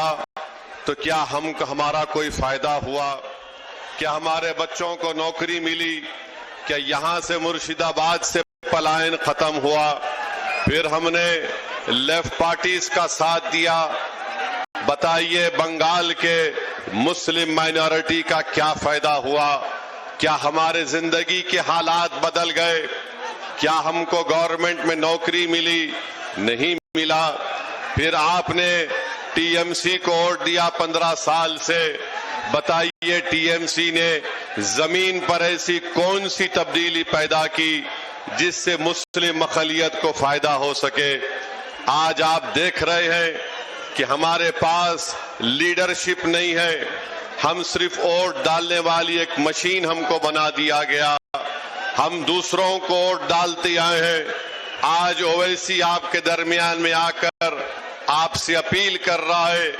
किया तो क्या हमारा कोई फायदा हुआ? क्या हमारे बच्चों को नौकरी मिली? क्या यहां से मुर्शिदाबाद से पलायन खत्म हुआ? फिर हमने लेफ्ट पार्टीज का साथ दिया। बताइए बंगाल के मुस्लिम माइनॉरिटी का क्या फायदा हुआ? क्या हमारे जिंदगी के हालात बदल गए? क्या हमको गवर्नमेंट में नौकरी मिली? नहीं मिला। फिर आपने टीएमसी को वोट दिया 15 साल से। बताइए टीएमसी ने जमीन पर ऐसी कौन सी तब्दीली पैदा की जिससे मुस्लिम अक़लियत को फायदा हो सके? आज आप देख रहे हैं कि हमारे पास लीडरशिप नहीं है। हम सिर्फ वोट डालने वाली एक मशीन हमको बना दिया गया। हम दूसरों को वोट डालते आए हैं। आज ओवैसी आपके दरमियान में आकर आपसे अपील कर रहा है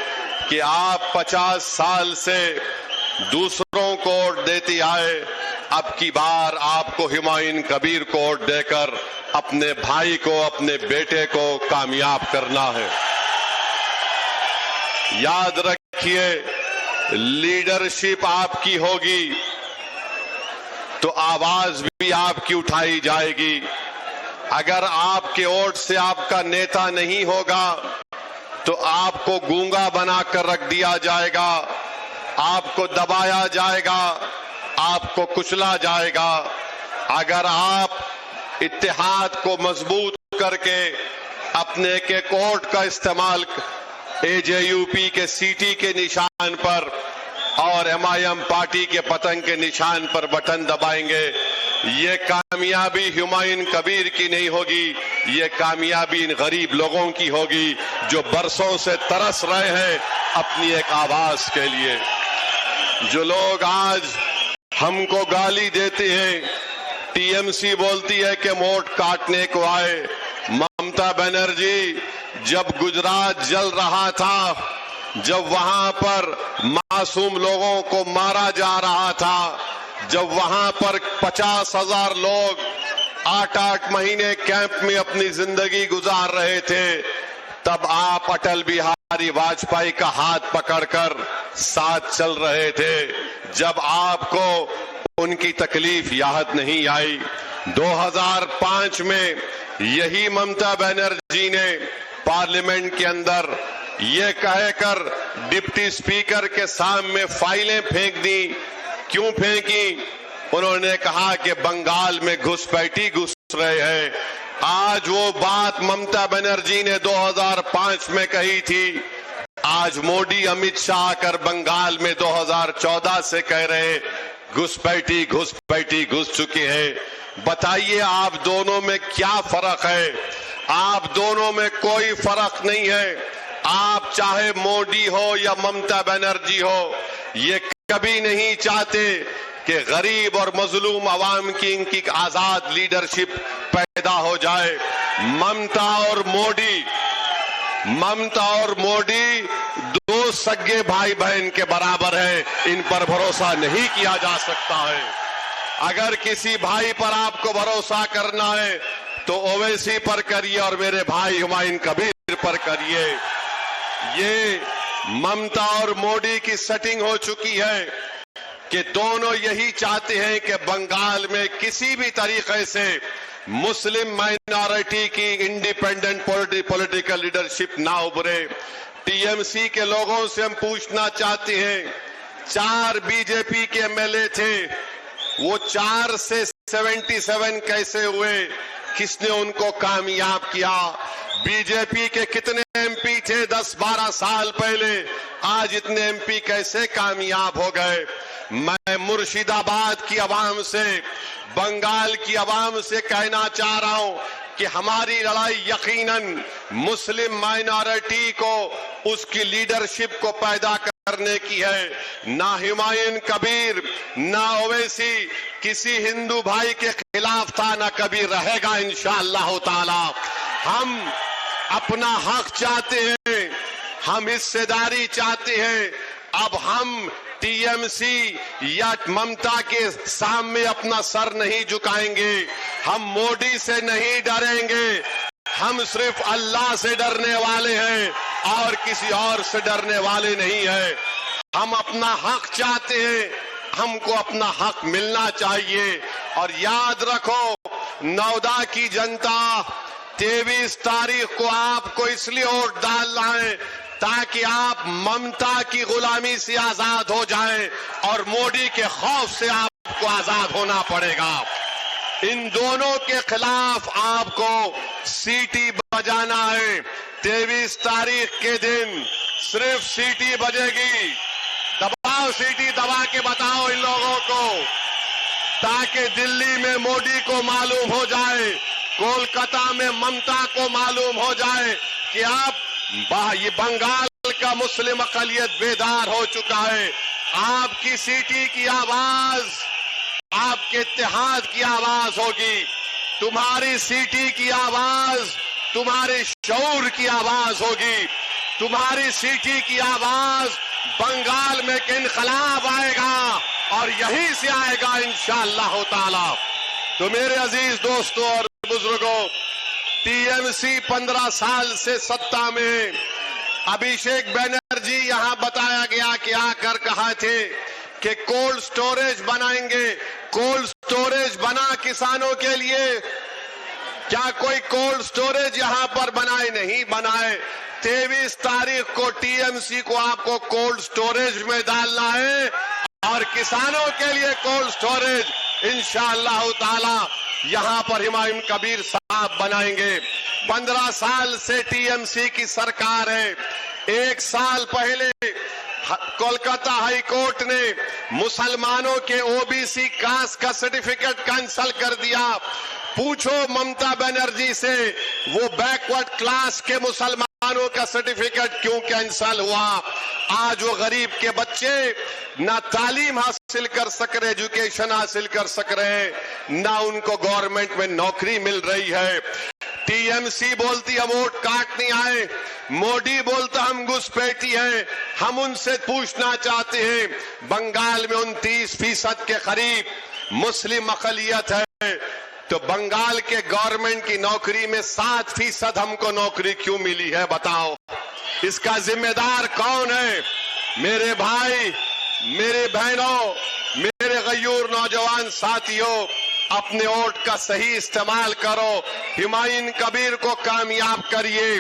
कि आप 50 साल से दूसरों को वोट देते आए, अब की बार आपको हुमायूं कबीर को वोट देकर अपने भाई को, अपने बेटे को कामयाब करना है। याद रखिए, लीडरशिप आपकी होगी तो आवाज भी आपकी उठाई जाएगी। अगर आपके वोट से आपका नेता नहीं होगा तो आपको गूंगा बनाकर रख दिया जाएगा, आपको दबाया जाएगा, आपको कुचला जाएगा। अगर आप इत्तेहाद को मजबूत करके अपने के वोट का इस्तेमाल एजेयूपी के सीटी के निशान पर और एमआईएम पार्टी के पतंग के निशान पर बटन दबाएंगे, ये कामयाबी हुमायूं कबीर की नहीं होगी, ये कामयाबी इन गरीब लोगों की होगी जो बरसों से तरस रहे हैं अपनी एक आवाज के लिए। जो लोग आज हमको गाली देते हैं, टीएमसी बोलती है कि वोट काटने को आए। ममता बनर्जी जब गुजरात जल रहा था, जब वहां पर मासूम लोगों को मारा जा रहा था, जब वहां पर 50,000 लोग 8-8 महीने कैंप में अपनी जिंदगी गुजार रहे थे, तब आप अटल बिहारी वाजपेयी का हाथ पकड़कर साथ चल रहे थे। जब आपको उनकी तकलीफ याद नहीं आई। 2005 में यही ममता बनर्जी ने पार्लियामेंट के अंदर ये कहकर डिप्टी स्पीकर के सामने फाइलें फेंक दी। क्यों फेंकी? उन्होंने कहा कि बंगाल में घुसपैठी घुस रहे हैं। आज वो बात ममता बनर्जी ने 2005 में कही थी, आज मोदी अमित शाह आकर बंगाल में 2014 से कह रहे घुसपैठी घुसपैठी घुस चुके हैं। बताइए आप दोनों में क्या फर्क है? आप दोनों में कोई फर्क नहीं है। आप चाहे मोदी हो या ममता बनर्जी हो, ये कभी नहीं चाहते कि गरीब और मजलूम अवाम की इनकी आजाद लीडरशिप पैदा हो जाए। ममता और मोदी दो सगे भाई बहन के बराबर हैं, इन पर भरोसा नहीं किया जा सकता है। अगर किसी भाई पर आपको भरोसा करना है तो ओवैसी पर करिए और मेरे भाई हुमायूं कबीर पर करिए। ये ममता और मोदी की सेटिंग हो चुकी है कि दोनों यही चाहते हैं कि बंगाल में किसी भी तरीके से मुस्लिम माइनॉरिटी की इंडिपेंडेंट पॉलिटिकल लीडरशिप ना उभरे। टीएमसी के लोगों से हम पूछना चाहते हैं, 4 बीजेपी के एमएलए थे, वो 4 से 77 कैसे हुए? किसने उनको कामयाब किया? बीजेपी के कितने एमपी थे 10-12 साल पहले, आज इतने एमपी कैसे कामयाब हो गए? मैं मुर्शिदाबाद की आवाम से, बंगाल की आवाम से कहना चाह रहा हूं कि हमारी लड़ाई यकीनन मुस्लिम माइनॉरिटी को, उसकी लीडरशिप को पैदा करने की है। ना हुमायूं कबीर, ना ओवैसी किसी हिंदू भाई के खिलाफ था, ना कभी रहेगा इंशाअल्लाह ताला। हम अपना हक चाहते हैं, हम हिस्सेदारी चाहते हैं। अब हम टीएमसी या ममता के सामने अपना सर नहीं झुकाएंगे, हम मोदी से नहीं डरेंगे, हम सिर्फ अल्लाह से डरने वाले हैं। और किसी और से डरने वाले नहीं है। हम अपना हक चाहते हैं, हमको अपना हक मिलना चाहिए। और याद रखो, नौदा की जनता 23 तारीख को आपको इसलिए वोट डालना है ताकि आप ममता की गुलामी से आजाद हो जाएं और मोदी के खौफ से आपको आजाद होना पड़ेगा। इन दोनों के खिलाफ आपको सीटी बजाना है। 23 तारीख के दिन सिर्फ सीटी बजेगी। दबाओ, सीटी दबा के बताओ इन लोगों को, ताकि दिल्ली में मोदी को मालूम हो जाए, कोलकाता में ममता को मालूम हो जाए कि आप ये बंगाल का मुस्लिम अक़लियत बेदार हो चुका है। आपकी सीटी की आवाज आपके इत्तेहाद की आवाज होगी। तुम्हारी सीटी की आवाज तुम्हारे शऊर की आवाज होगी। तुम्हारी सीटी की आवाज बंगाल में एक इनकलाब आएगा और यहीं से आएगा इंशाअल्लाह ताला। तो मेरे अजीज दोस्तों और बुजुर्गों, टीएमसी 15 साल से सत्ता में। अभिषेक बनर्जी यहां बताया गया कि आकर कहा थे कि कोल्ड स्टोरेज बनाएंगे। कोल्ड स्टोरेज बना किसानों के लिए? क्या कोई कोल्ड स्टोरेज यहां पर बनाए? नहीं बनाए। 23 तारीख को टीएमसी को आपको कोल्ड स्टोरेज में डालना है और किसानों के लिए कोल्ड स्टोरेज इंशाअल्लाह ताला यहां पर हुमायूं कबीर साहब बनाएंगे। 15 साल से टीएमसी की सरकार है। 1 साल पहले कोलकाता हाई कोर्ट ने मुसलमानों के ओबीसी कास्ट का सर्टिफिकेट कैंसिल कर दिया। पूछो ममता बनर्जी से, वो बैकवर्ड क्लास के मुसलमानों का सर्टिफिकेट क्यों कैंसिल हुआ? आज वो गरीब के बच्चे ना तालीम हासिल कर सक रहे, एजुकेशन हासिल कर सक रहे, ना उनको गवर्नमेंट में नौकरी मिल रही है। टीएमसी बोलती हम वोट काटने आए, मोदी बोलता हम घुसपैठी हैं। हम उनसे पूछना चाहते हैं, बंगाल में 29% के करीब मुस्लिम अक़लियत है, तो बंगाल के गवर्नमेंट की नौकरी में 7% हमको नौकरी क्यों मिली है? बताओ, इसका जिम्मेदार कौन है? मेरे भाई, मेरे बहनों, मेरे गयूर नौजवान साथियों, अपने वोट का सही इस्तेमाल करो। हुमायूं कबीर को कामयाब करिए।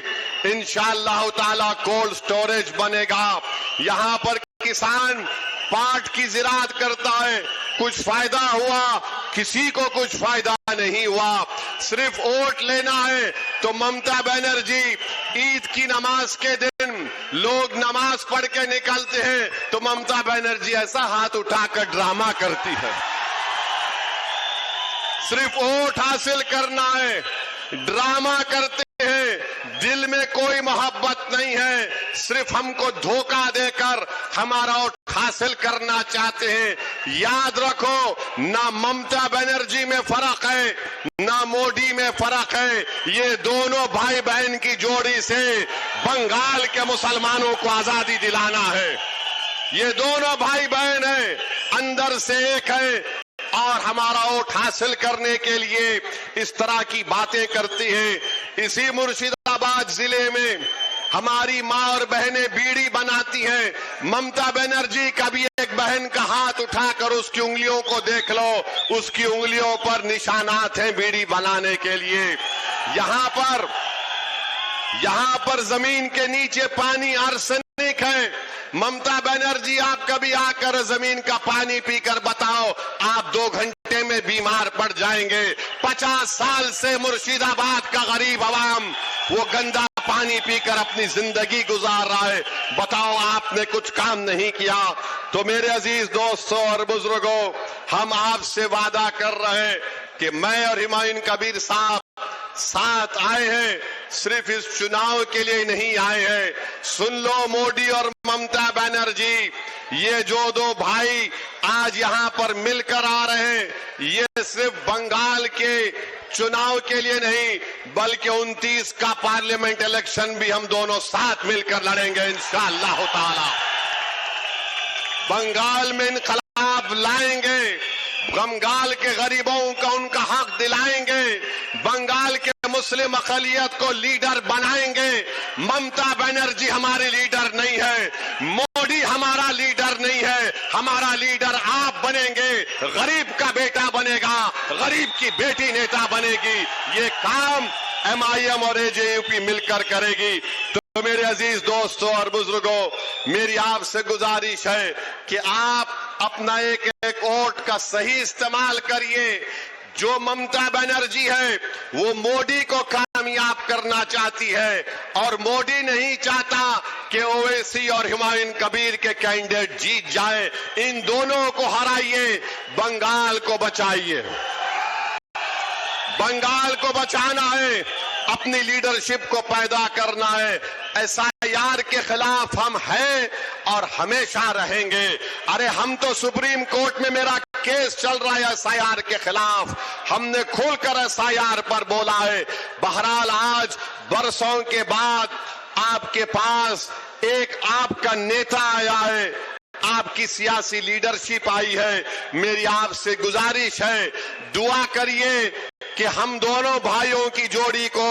इंशाअल्लाह ताला कोल्ड स्टोरेज बनेगा। यहां पर किसान पाट की ज़िराअत करता है, कुछ फायदा हुआ? किसी को कुछ फायदा नहीं हुआ। सिर्फ वोट लेना है तो ममता बनर्जी ईद की नमाज के दिन लोग नमाज पढ़ के निकलते हैं तो ममता बनर्जी ऐसा हाथ उठाकर ड्रामा करती है। सिर्फ वोट हासिल करना है, ड्रामा करते हैं, दिल में कोई मोहब्बत नहीं है, सिर्फ हमको धोखा देकर हमारा वोट हासिल करना चाहते हैं। याद रखो, ना ममता बनर्जी में फर्क है, ना मोदी में फर्क है। ये दोनों भाई बहन की जोड़ी से बंगाल के मुसलमानों को आजादी दिलाना है। ये दोनों भाई बहन हैं, अंदर से एक है और हमारा वोट हासिल करने के लिए इस तरह की बातें करती है। इसी मुर्शिदाबाद जिले में हमारी माँ और बहनें बीड़ी बनाती हैं। ममता बनर्जी का भी एक बहन का हाथ उठाकर उसकी उंगलियों को देख लो, उसकी उंगलियों पर निशानात हैं बीड़ी बनाने के लिए। यहां पर जमीन के नीचे पानी आर्सेनिक है। ममता बनर्जी, आप कभी आकर जमीन का पानी पीकर बताओ, आप 2 घंटे में बीमार पड़ जाएंगे। 50 साल से मुर्शिदाबाद का गरीब अवाम वो गंदा पानी पीकर अपनी जिंदगी गुजार रहा है। बताओ, आपने कुछ काम नहीं किया। तो मेरे अजीज दोस्तों और बुजुर्गों, हम आपसे वादा कर रहे हैं कि मैं और हुमायूं कबीर साहब साथ आए हैं, सिर्फ इस चुनाव के लिए नहीं आए हैं। सुन लो मोदी और ममता बनर्जी, ये जो 2 भाई आज यहां पर मिलकर आ रहे हैं, ये सिर्फ बंगाल के चुनाव के लिए नहीं, बल्कि 29 का पार्लियामेंट इलेक्शन भी हम दोनों साथ मिलकर लड़ेंगे इंशाअल्लाह ताला। बंगाल में इनकलाब लाएंगे, बंगाल के गरीबों का उनका हक दिलाएंगे, बंगाल के मुस्लिम अक़लियत को लीडर बनाएंगे। ममता बनर्जी हमारी लीडर नहीं है, मोदी हमारा लीडर नहीं है, हमारा लीडर आप बनेंगे। गरीब का बेटा बनेगा, गरीब की बेटी नेता बनेगी। ये काम MIM और AJUP मिलकर करेगी। तो मेरे अजीज दोस्तों और बुजुर्गों, मेरी आपसे गुजारिश है कि आप अपना एक एक वोट का सही इस्तेमाल करिए। जो ममता बनर्जी है वो मोदी को कामयाब करना चाहती है और मोदी नहीं चाहता कि ओवैसी और हुमायूं कबीर के कैंडिडेट जीत जाए। इन दोनों को हराइए, बंगाल को बचाइए। बंगाल को बचाना है, अपनी लीडरशिप को पैदा करना है। SIR के खिलाफ हम हैं और हमेशा रहेंगे। अरे हम तो सुप्रीम कोर्ट में मेरा केस चल रहा है SIR के खिलाफ, हमने खुलकर SIR पर बोला है। बहरहाल आज बरसों के बाद आपके पास एक आपका नेता आया है, आपकी सियासी लीडरशिप आई है। मेरी आपसे गुजारिश है, दुआ करिए कि हम दोनों भाइयों की जोड़ी को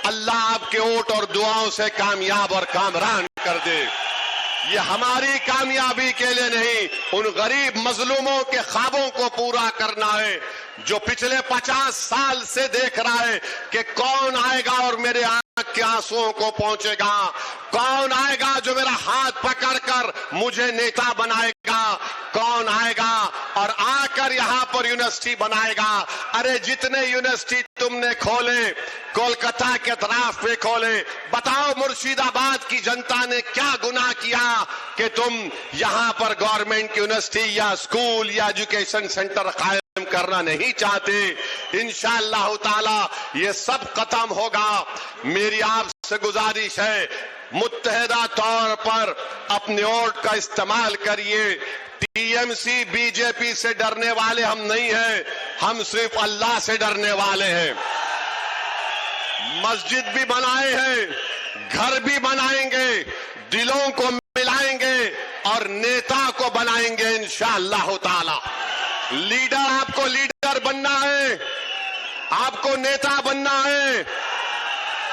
अल्लाह आपके वोट और दुआओं से कामयाब और कामरान कर दे। ये हमारी कामयाबी के लिए नहीं, उन गरीब मजलूमों के ख्वाबों को पूरा करना है जो पिछले 50 साल से देख रहा है कि कौन आएगा और मेरे आंख के आंसुओं को पहुंचेगा, कौन आएगा जो मेरा हाथ पकड़कर मुझे नेता बनाएगा, कौन आएगा और आकर यहां पर यूनिवर्सिटी बनाएगा। अरे जितने यूनिवर्सिटी तुमने खोले, कोलकाता के तरफ पे खोले, बताओ मुर्शिदाबाद की जनता ने क्या गुनाह किया कि तुम यहां पर गवर्नमेंट यूनिवर्सिटी या स्कूल या एजुकेशन सेंटर कायम करना नहीं चाहते। इंशाअल्लाह ताला ये सब खत्म होगा। मेरी आपसे गुजारिश है, मुत्तहिदा तौर पर अपने वोट का इस्तेमाल करिए। TMC BJP से डरने वाले हम नहीं हैं, हम सिर्फ अल्लाह से डरने वाले हैं। मस्जिद भी बनाए हैं, घर भी बनाएंगे, दिलों को मिलाएंगे और नेता को बनाएंगे इंशाअल्लाह ताला। लीडर, आपको लीडर बनना है, आपको नेता बनना है,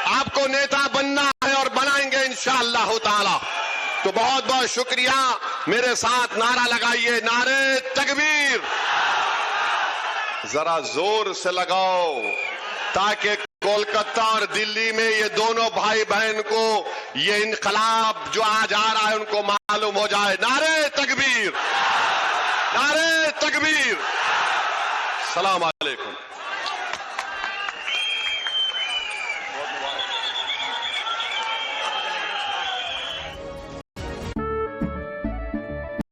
आपको नेता बनना है और बनाएंगे इंशाअल्लाह ताला। तो बहुत बहुत शुक्रिया। मेरे साथ नारा लगाइए, नारे तकबीर। जरा जोर से लगाओ ताकि कोलकाता और दिल्ली में ये दोनों भाई बहन को ये इनकलाब जो आज आ रहा है उनको मालूम हो जाए। नारे तकबीर, नारे तकबीर। सलाम अलैकुम।